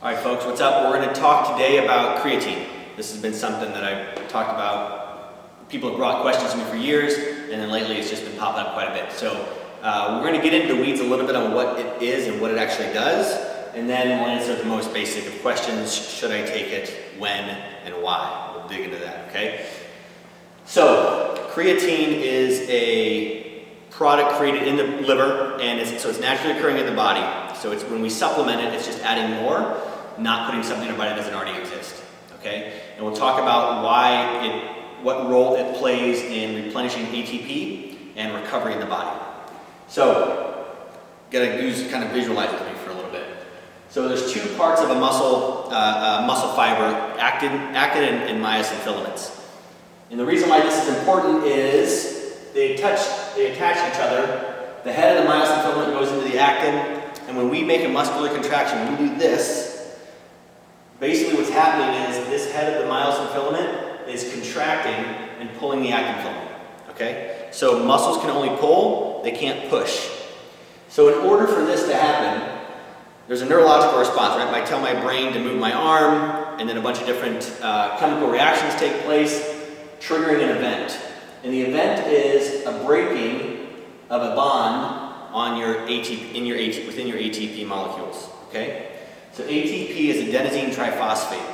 All right, folks, what's up? We're going to talk today about creatine. This has been something that I've talked about. People have brought questions to me for years, and then lately it's just been popping up quite a bit. So we're going to get into the weeds a little bit on what it is and what it actually does, and then we'll answer the most basic of questions. Should I take it? When? And why? We'll dig into that, okay? So creatine is a product created in the liver, and it's naturally occurring in the body. So it's when we supplement it, it's just adding more, not putting something in our body that doesn't already exist. Okay? And we'll talk about what role it plays in replenishing ATP and recovery in the body. So, gotta kind of visualize with me for a little bit. So there's two parts of a muscle fiber, actin and myosin filaments. And the reason why this is important is they attach each other. The head of the myosin filament goes into the actin, and when we make a muscular contraction, when we do this, basically what's happening is this head of the myosin filament is contracting and pulling the actin filament, okay? So muscles can only pull, they can't push. So in order for this to happen, there's a neurological response, right? I tell my brain to move my arm, and then a bunch of different chemical reactions take place, triggering an event. And the event is a breaking of a bond on your ATP, within your ATP molecules, okay? So ATP is adenosine triphosphate.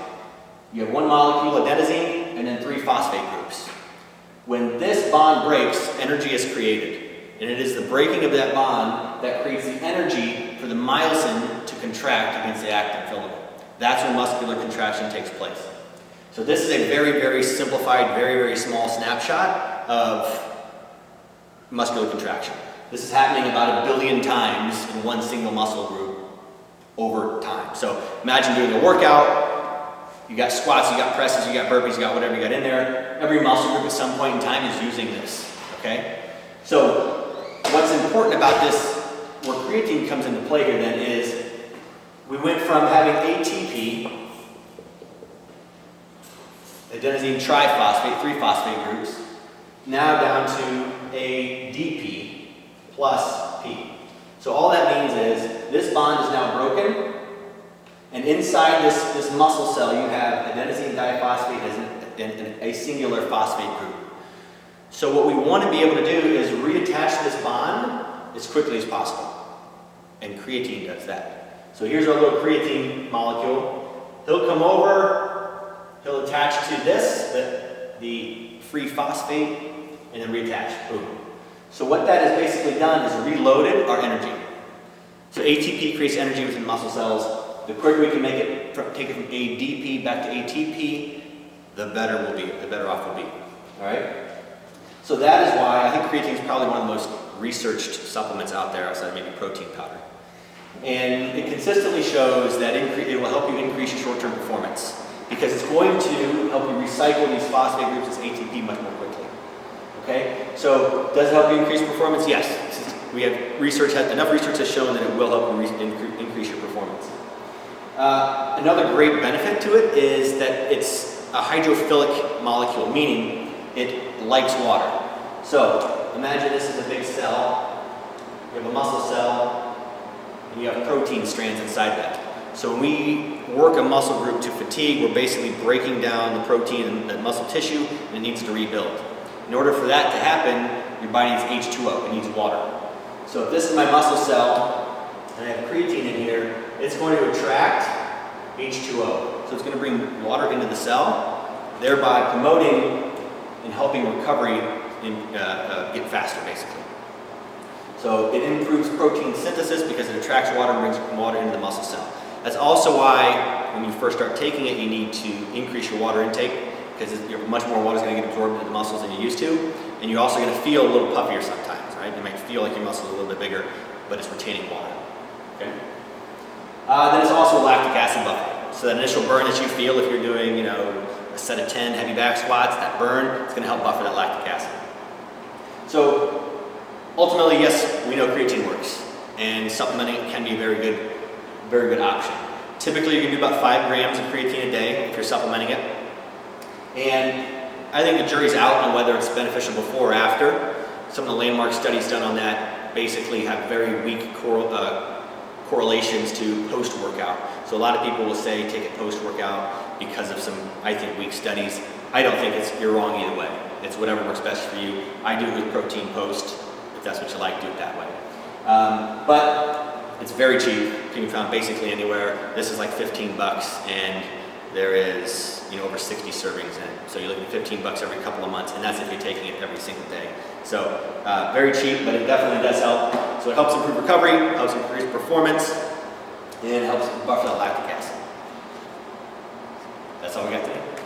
You have one molecule, adenosine, and then 3 phosphate groups. When this bond breaks, energy is created. And it is the breaking of that bond that creates the energy for the myosin to contract against the actin filament. That's when muscular contraction takes place. So this is a very, very simplified, very, very small snapshot of muscular contraction. This is happening about 1 billion times in one single muscle group over time. So imagine doing a workout, you got squats, you got presses, you got burpees, you got whatever you got in there. Every muscle group at some point in time is using this, okay? So what's important about this, where creatine comes into play here then, is we went from having ATP, adenosine triphosphate, 3 phosphate groups, now down to ADP plus P. So all that means is this bond is now broken, and inside this muscle cell you have adenosine diphosphate as a singular phosphate group. So what we want to be able to do is reattach this bond as quickly as possible, and creatine does that. So here's our little creatine molecule. He'll come over, he'll attach to this, the free phosphate, and then reattach. Boom. So what that has basically done is reloaded our energy. So ATP creates energy within muscle cells. The quicker we can take it from ADP back to ATP, the better off we'll be. All right? So that is why I think creatine is probably one of the most researched supplements out there outside maybe protein powder. And it consistently shows that it will help you increase your short-term performance because it's going to help you recycle these phosphate groups as ATP much more quickly. Okay? So does it help you increase performance? Yes. We have enough research has shown that it will help you increase your performance. Another great benefit to it is that it's a hydrophilic molecule, meaning it likes water. So imagine this is a big cell. You have a muscle cell, and you have protein strands inside that. So when we work a muscle group to fatigue, we're basically breaking down the protein in the muscle tissue, and it needs to rebuild. In order for that to happen, your body needs H2O, it needs water. So if this is my muscle cell, and I have creatine in here, it's going to attract H2O. So it's going to bring water into the cell, thereby promoting and helping recovery get faster, basically. So it improves protein synthesis because it attracts water and brings water into the muscle cell. That's also why when you first start taking it, you need to increase your water intake because much more water is going to get absorbed into the muscles than you're used to, and you're also going to feel a little puffier sometimes, right? You might feel like your muscle is a little bit bigger, but it's retaining water. Okay. Then it's also a lactic acid buffer. So that initial burn that you feel if you're doing, a set of 10 heavy back squats, that burn, it's going to help buffer that lactic acid. So ultimately, yes, we know creatine works, and supplementing can be a very good option. Typically, you're going to do about 5 grams of creatine a day if you're supplementing it. And I think the jury's out on whether it's beneficial before or after. Some of the landmark studies done on that basically have very weak correlations to post-workout. So a lot of people will say take it post-workout because of some, I think, weak studies. I don't think you're wrong either way. It's whatever works best for you. I do it with protein post. If that's what you like, do it that way. But it's very cheap. Can be found basically anywhere. This is like 15 bucks, and there is, you know, over 60 servings in it. So you're looking at 15 bucks every couple of months, and that's if you're taking it every single day. So very cheap, but it definitely does help. So it helps improve recovery, helps increase performance, and helps buffer the lactic acid. That's all we got today.